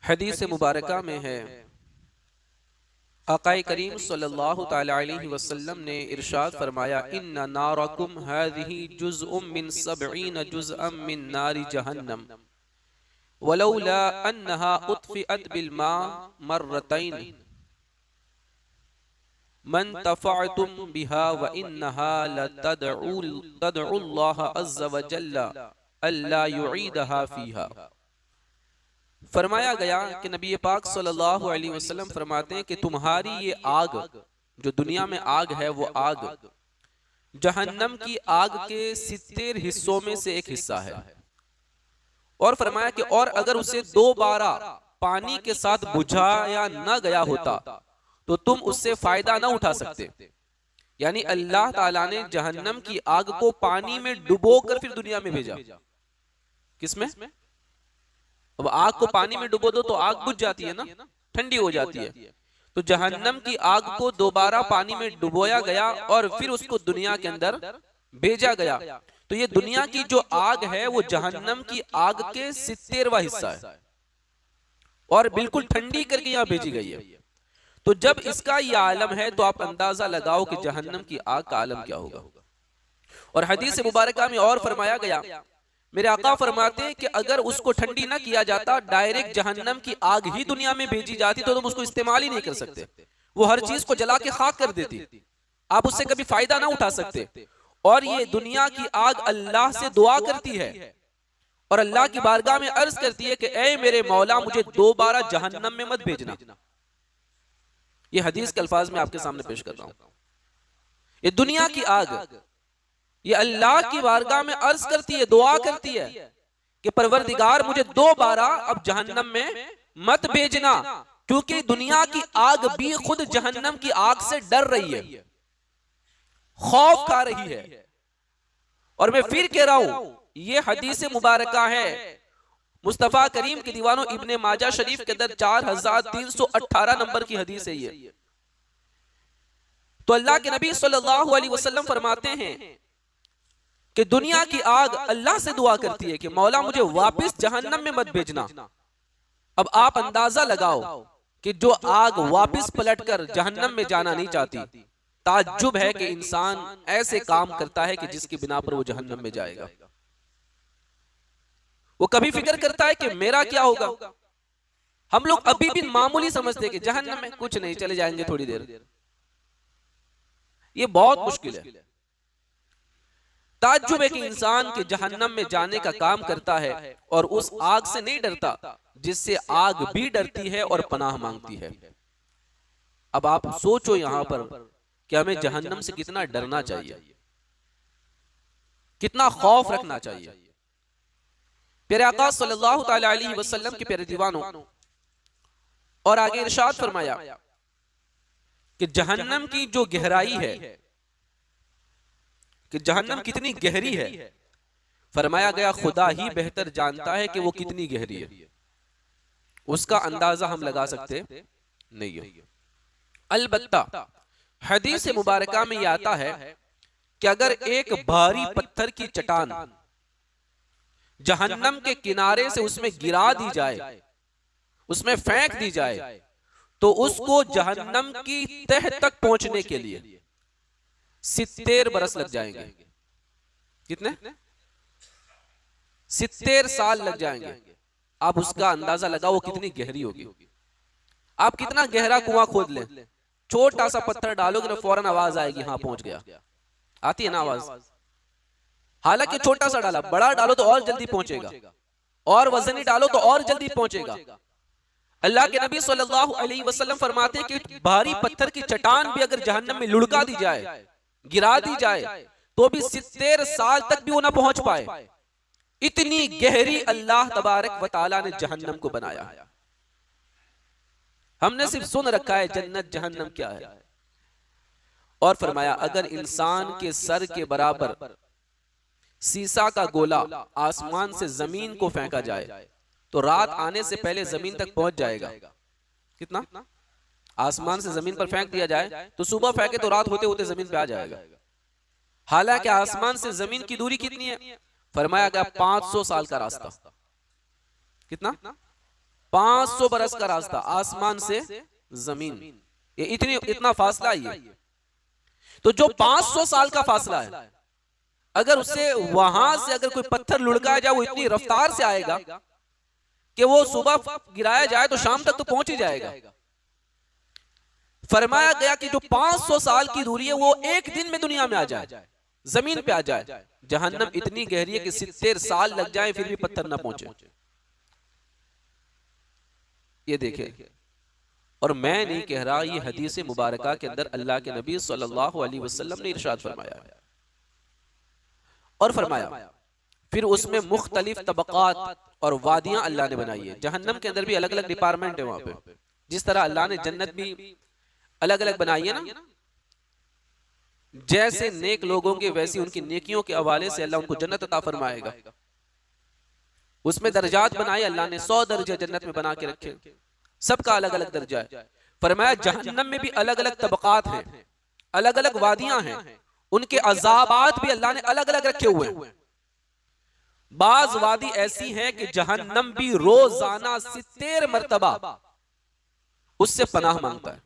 हदीस मुबारका में है, आक़ाए करीम सल्लल्लाहु तआला अलैहि वसल्लम ने इरशाद फरमाया, इन्ना नारकुम हाज़िही जुज़उम मिन सबईन जुज़अम मिन नारि जहन्नम वलौला अन्नहा उत्फ़िअत बिलमा मर्रतैन मन तफ़अतुम बिहा व इन्नहा लतदउल्लाह अज़्ज़ व जल्ला अल्ला युईदहा फ़ीहा। फरमाया गया कि नबी पाक सल्लल्लाहु अलैहि वसल्लम फरमाते हैं कि तुम्हारी ये आग, जो दुनिया में आग है, वो आग जहन्नम की आग के 70 हिस्सों में से एक हिस्सा है। और फरमाया कि और अगर उसे दोबारा पानी के साथ बुझाया न गया होता तो तुम उससे फायदा न उठा सकते। यानी अल्लाह ताला ने जहन्नम की आग को पानी में डुबोकर फिर दुनिया में भेजा। किसमें? अब आग को पानी में डुबो दो तो आग बुझ जाती है ना, ठंडी हो जाती है। तो जहन्नम की आग को दोबारा पानी में डुबोया गया और फिर उसको दुनिया के अंदर भेजा गया। तो ये दुनिया की जो आग है वो जहन्नम की आग के 70वां हिस्सा है और बिल्कुल ठंडी करके यहां भेजी गई है। तो जब इसका ये आलम है तो आप अंदाजा लगाओ कि जहन्नम की आग का आलम क्या होगा। और हदीस मुबारका में और फरमाया गया, मेरे आका फरमाते हैं कि अगर उसको ठंडी ना किया जाता, डायरेक्ट जहन्नम की आग ही दुनिया में भेजी जाती तो तुम उसको इस्तेमाल ही नहीं कर सकते। वो हर चीज को जला के खाक कर देती, आप उससे कभी फायदा ना उठा सकते। और ये दुनिया की आग अल्लाह से दुआ करती है और अल्लाह की बारगाह में अर्ज करती है कि ऐ मेरे मौला, मुझे दोबारा जहन्नम में मत भेजना। ये हदीस के अल्फाज में आपके सामने पेश कर रहा हूं। ये दुनिया की आग ये अल्लाह की बारगाह में अर्ज करती है, दुआ करती है कि परवरदिगार मुझे दोबारा अब जहन्नम में मत भेजना, क्योंकि दुनिया की आग भी खुद जहन्नम की आग से डर रही है, खौफ खा रही है। और मैं फिर कह रहा हूं, ये हदीस मुबारका है मुस्तफा करीम के दीवानों इब्ने माजा शरीफ के अंदर 4318 नंबर की हदीस है ये। तो अल्लाह के नबी सल्लल्लाहु अलैहि वसल्लम फरमाते हैं कि दुनिया की आग अल्लाह से दुआ करती है कि मौला मुझे वापस जहन्नम में मत भेजना। अब आप अंदाजा लगाओ कि जो आग वापस पलटकर जहन्नम में जाना नहीं चाहती, ताज्जुब है कि इंसान ऐसे काम करता है कि जिसकी बिना पर वो जहन्नम में जाएगा। वो कभी फिक्र करता है कि मेरा क्या होगा? हम लोग अभी भी मामूली समझते हैं कि जहन्नम में कुछ नहीं, चले जाएंगे थोड़ी देर। ये बहुत मुश्किल है। ताज्जुब है कि इंसान के जहन्नम में जाने का काम करता है और उस आग से नहीं डरता जिससे आग भी डरती है और पनाह मांगती है। अब आप सोचो यहां पर कि हमें जहन्नम से कितना डरना चाहिए, कितना खौफ रखना चाहिए। प्यारे आका सल्लल्लाहु तआला अलैहि वसल्लम के प्यारे दीवानों, और आगे इरशाद फरमाया कि जहन्नम की जो गहराई है, कि जहन्नम कितनी गहरी है, फरमाया गया खुदा ही बेहतर जानता है कि वो कितनी गहरी है। उसका अंदाजा हम लगा सकते नहीं है। अलबत्ता हदीस मुबारका में यह आता है कि अगर एक भारी पत्थर की चट्टान जहन्नम के किनारे से उसमें गिरा दी जाए, उसमें फेंक दी जाए, तो उसको जहन्नम की तह तक पहुंचने के लिए 70 बरस लग जाएंगे। कितने? 70 साल लग जाएंगे। आप उसका अंदाजा लगाओ वो कितनी गहरी होगी। आप कितना गहरा कुआं खोद लें, छोटा सा पत्थर डालोगे ना फौरन आवाज आएगी, हाँ पहुंच गया। आती है ना आवाज? हालांकि छोटा सा डाला, बड़ा डालो तो और जल्दी पहुंचेगा, और वजनी डालो तो और जल्दी पहुंचेगा। अल्लाह के नबी सल्लल्लाहु अलैहि वसल्लम फरमाते हैं कि भारी पत्थर की चट्टान भी अगर जहन्नम में लुढ़का दी जाए, गिरा दी जाए, तो भी 70 साल तक भी वो ना पहुंच पाए। इतनी गहरी अल्लाह तबारक व तआला ने जहन्नम को बनाया। हमने सिर्फ सुन रखा है जन्नत जहन्नम क्या है। और फरमाया अगर इंसान के सर के बराबर सीसा का गोला आसमान से जमीन को फेंका जाए तो रात आने से पहले जमीन तक पहुंच जाएगा। कितना? आसमान से जमीन पर फेंक दिया जाए तो सुबह फेंके तो रात होते होते जमीन पे आ जाएगा। हालांकि आसमान से जमीन की दूरी कितनी है? फरमाया गया 500 साल का रास्ता। कितना? 500 बरस का रास्ता आसमान से जमीन, ये इतना फासला ही। तो जो 500 साल का फासला है, अगर उससे वहां से अगर कोई पत्थर लुढ़काया जाए, वो इतनी रफ्तार से आएगा कि वो सुबह गिराया जाए तो शाम तक तो पहुंच ही जाएगा। फरमाया गया कि जो 500 साल की दूरी है वो एक दिन में दुनिया में आ जाए, जमीन पे आ जाए। जहन्नम इतनी गहरी है कि 70 साल लग जाए फिर भी पत्थर ना पहुंचे। ये देखे, और मैं नहीं कह रहा, ये हदीस मुबारका के अंदर अल्लाह के नबी सल्लल्लाहु अलैहि वसल्लम ने इरशाद फरमाया है। और फरमाया फिर उसमें मुख्तलिफ तबकात और वादियां अल्लाह ने बनाई है। जहन्नम के अंदर भी अलग अलग डिपार्टमेंट है वहां पे, जिस तरह अल्लाह ने जन्नत भी अलग अलग बनाई है ना, जैसे नेक लोगों के वैसी उनकी नेकियों के हवाले से अल्लाह उनको जन्नत अता फरमाएगा। उसमें दर्जात बनाए अल्लाह ने, 100 दर्जे जन्नत में बना के रखे, सबका अलग अलग दर्जा है। फरमाया जहन्नम में भी अलग अलग तबकात हैं, अलग अलग वादियां हैं, उनके अजाबात भी अल्लाह ने अलग अलग रखे हुए हैं। बाज वादी ऐसी है कि जहन्नम भी रोजाना 70 मरतबा उससे पनाह मांगता है,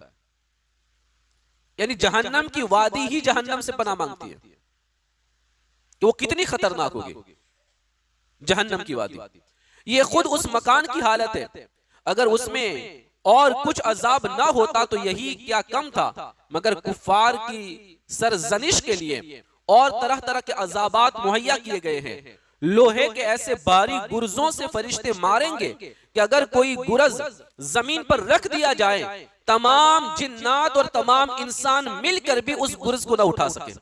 यानी जहन्नम की वादी ही जहन्नम से पनाह मांगती है कि वो कितनी खतरनाक होगी जहन्नम की वादी। ये खुद उस मकान की हालत है, अगर उसमें और कुछ अजाब ना होता तो यही क्या कम था, मगर कुफार की सरजनिश के लिए और तरह तरह के अजाबात मुहैया किए गए हैं। लोहे के ऐसे बारीक गुर्जों से फरिश्ते मारेंगे कि अगर कोई गुरज जमीन पर रख दिया जाए, तमाम जिन्नात और तमाम इंसान मिलकर भी उस गुरज को ना उठा सके।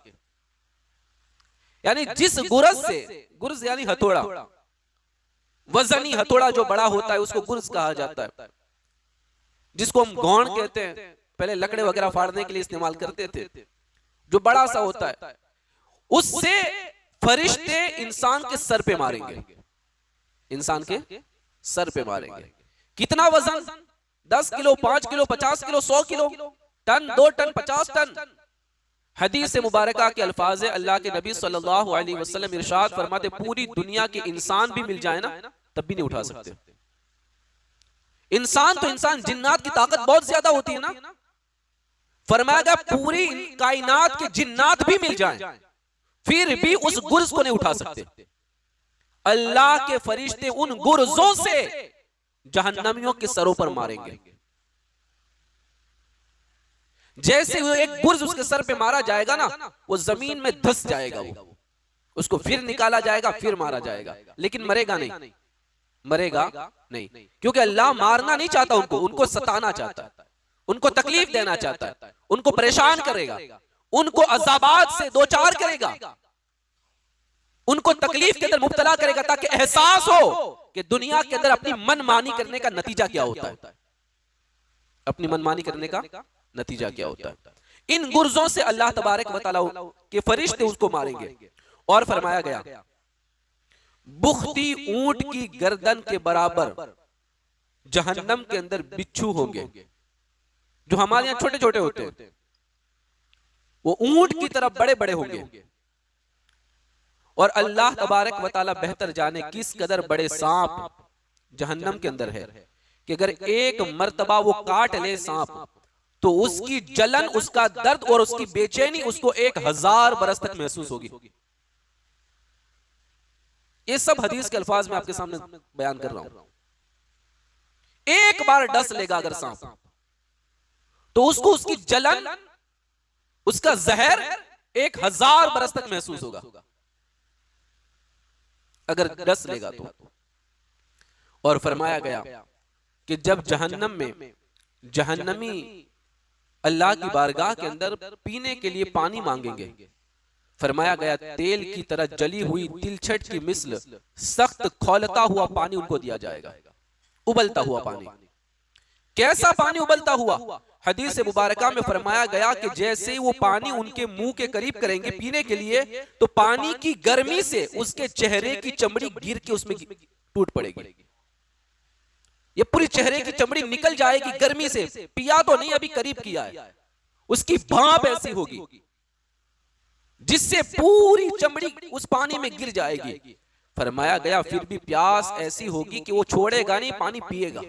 यानी जिस गुरज से, गुरज यानी हथौड़ा, वजनी हथौड़ा जो बड़ा होता है उसको गुरज कहा जाता है, जिसको हम गौण कहते हैं, पहले लकड़े वगैरह फाड़ने के लिए इस्तेमाल करते थे, जो बड़ा सा होता है, उससे फरिश्ते इंसान के सर पे मारेंगे, इंसान के सर पे मारेंगे। कितना वजन? 10 kilo, 5 kilo, 50 kilo, 100 kilo, ton, 2 ton, 50 ton. हदीस मुबारका के अल्फाज है, अल्लाह के नबी सल्लल्लाहु अलैहि वसल्लम इरशाद फरमाते, पूरी दुनिया के इंसान भी मिल जाए ना तब भी नहीं उठा सकते। इंसान तो इंसान, जिन्नात की ताकत बहुत ज्यादा होती है ना। फरमाया गया पूरी कायनात के जिन्नात भी मिल जाएं फिर भी उस गुर्ज को नहीं उठा सकते। अल्लाह के फरिश्ते उन गुर्जों से जहन्नमियों के सरों पर मारेंगे। जैसे वो एक गुर्ज उसके सर पे मारा जाएगा ना, वो जमीन में धंस जाएगा, वो उसको फिर निकाला जाएगा, फिर मारा जाएगा, लेकिन मरेगा नहीं, मरेगा नहीं, क्योंकि अल्लाह मारना नहीं चाहता उनको, उनको सताना चाहता है, उनको तकलीफ देना चाहता है, उनको परेशान करेगा, उनको अजाबात से दो चार करेगा, उनको तकलीफ के अंदर मुब्तला करेगा, ताकि एहसास हो कि दुनिया के अंदर अपनी मनमानी करने का नतीजा क्या होता है, अपनी मनमानी करने का नतीजा क्या होता है। इन गुर्जों से अल्लाह तबारक व तआला के फरिश्ते उसको मारेंगे। और फरमाया गया बुख्ती ऊंट की गर्दन के बराबर जहन्नम के अंदर बिच्छू होंगे, जो हमारे यहां छोटे छोटे होते हैं, वो ऊंट की तरह बड़े बड़े होंगे। और अल्लाह तबारक व तआला बेहतर जाने किस कदर बड़े सांप जहन्नम के अंदर है कि अगर एक मर्तबा वो काट ले सांप, तो उसकी जलन, उसका दर्द और उसकी बेचैनी उसको 1000 बरस तक महसूस होगी। ये सब हदीस के अल्फाज में आपके सामने बयान कर रहा हूं। एक बार डस लेगा अगर सांप, तो उसको उसकी जलन, उसका जहर 1000 बरस तक महसूस होगा, अगर डस लेगा तो। और फरमाया गया कि जब जहन्नम में जहन्नमी अल्लाह की बारगाह के अंदर पीने के लिए पानी मांगेंगे, फरमाया गया तेल की तरह जली हुई तिलछट की मिस्ल सख्त खौलता हुआ पानी उनको दिया जाएगा, उबलता हुआ पानी। कैसा पानी उबलता हुआ? हदीस मुबारका में फरमाया गया कि जैसे ही वो पानी उनके मुंह के करीब करेंगे पीने के लिए, तो पानी की गर्मी से उसके चेहरे की चमड़ी गिर के उसमें टूट पड़ेगी। ये पूरी चेहरे की चमड़ी निकल जाएगी गर्मी से, पिया तो नहीं, अभी करीब किया है। उसकी भाप ऐसी होगी जिससे पूरी चमड़ी उस पानी में गिर जाएगी। फरमाया गया फिर भी प्यास ऐसी होगी कि वो छोड़ेगा नहीं, पानी पिएगा,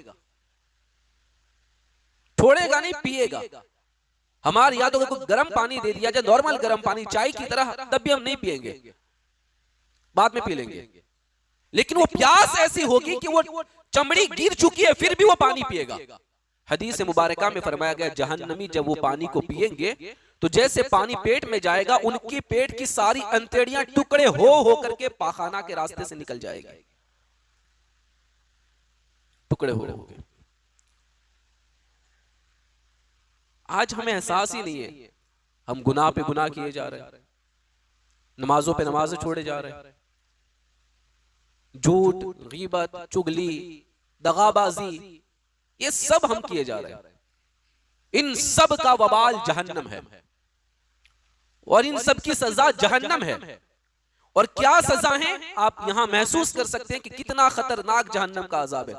छोड़ेगा नहीं, पिएगा। हमारे यहाँ तो अगर कोई गर्म पानी दे दिया जाए, नॉर्मल गर्म पानी चाय की तरह, तब भी हम नहीं पिएंगे, बाद में पी लेंगे। लेकिन वो प्यास ऐसी होगी कि वो चमड़ी गिर चुकी है फिर भी वो पानी पिएगा। हदीस मुबारका में फरमाया गया, जहन्नमी जब वो पानी को पिएंगे तो जैसे पानी पेट में जाएगा, उनकी पेट की सारी अंतड़ियां टुकड़े हो करके पाखाना के रास्ते से निकल जाएगी, टुकड़े हो गए। आज हमें एहसास ही नहीं है, हम गुनाह पे गुनाह किए जा रहे हैं, नमाजों पे नमाजें छोड़े जा रहे हैं, झूठ, गीबत, चुगली, दगाबाजी, ये सब हम किए जा रहे हैं। इन सब का वबाल जहन्नम है और इन सब की सजा जहन्नम है। और क्या सजा है आप यहां महसूस कर सकते हैं कि कितना खतरनाक जहन्नम का अजाब है।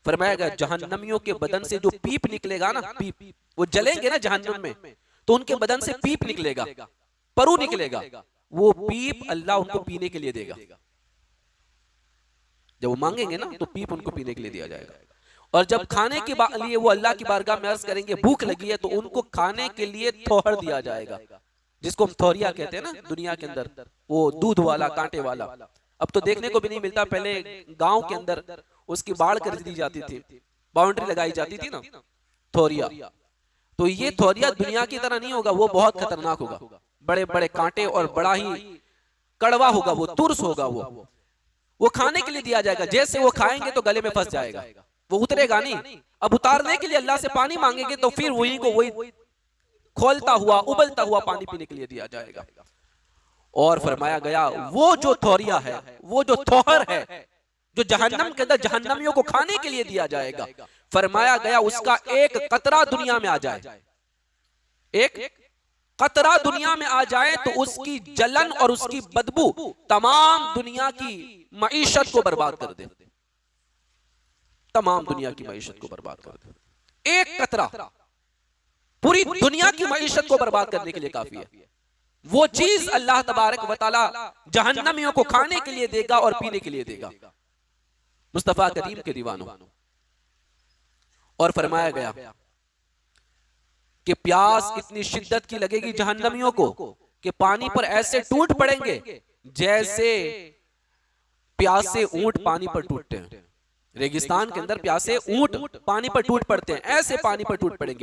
फरमाया गया, जहन्नमियों के बदन से जो पीप निकलेगा ना, पीप, वो जलेंगे ना जहन्नम में, तो उनके बदन से पीप निकलेगा, परू निकलेगा, वो पीप अल्लाह उनको पीने के लिए देगा। जब वो मांगेंगे ना तो पीप उनको पीने के लिए दिया जाएगा। और जब खाने के लिए वो अल्लाह की बारगाह में अर्ज करेंगे, भूख लगी है, तो उनको खाने के लिए थोहर दिया जाएगा, जिसको हम थोरिया कहते हैं ना दुनिया के अंदर, वो दूध वाला, कांटे वाला। अब तो देखने को भी नहीं मिलता, पहले गांव के अंदर उसकी बाढ़ कर दी जाती थी, बाउंड्री लगाई जाती थी ना, थोरिया। तो ये थोरिया दुनिया की तरह नहीं होगा, वो बहुत खतरनाक होगा, बड़े बड़े कांटे और बड़ा ही कड़वा होगा, वो तुरस होगा। वो खाने के लिए दिया जाएगा, जैसे वो खाएंगे तो गले में फंस जाएगा, वो उतरेगा नहीं। अब उतारने के लिए अल्लाह से पानी मांगेंगे तो फिर वही को वही खोलता हुआ, उबलता हुआ पानी पीने के लिए दिया जाएगा। और फरमाया गया, वो जो थोरिया है, वो जो थोहर है, जो जहन्नम के अंदर जहन्नमियों को खाने के लिए दिया जाएगा, फरमाया गया उसका एक कतरा दुनिया में आ जाए, एक कतरा दुनिया में आ जाए तो उसकी जलन और उसकी बदबू तमाम दुनिया की मईशत को बर्बाद कर दे, तमाम दुनिया की मईशत को बर्बाद कर दे। एक कतरा पूरी दुनिया की मईशत को बर्बाद करने के लिए काफी है। वो चीज अल्लाह तबारक व तआला जहन्नमियों को खाने के लिए देगा और पीने के लिए देगा, मुस्तफा करीम के दीवानों। और फरमाया गया कि प्यास इतनी शिद्दत की लगेगी जहन्नमियों को कि पानी पर ऐसे टूट पड़ेंगे जैसे प्यासे ऊंट पानी पर टूटते हैं। रेगिस्तान के अंदर प्यासे ऊंट पानी पर टूट पड़ते हैं, ऐसे पानी पर टूट पड़ेंगे।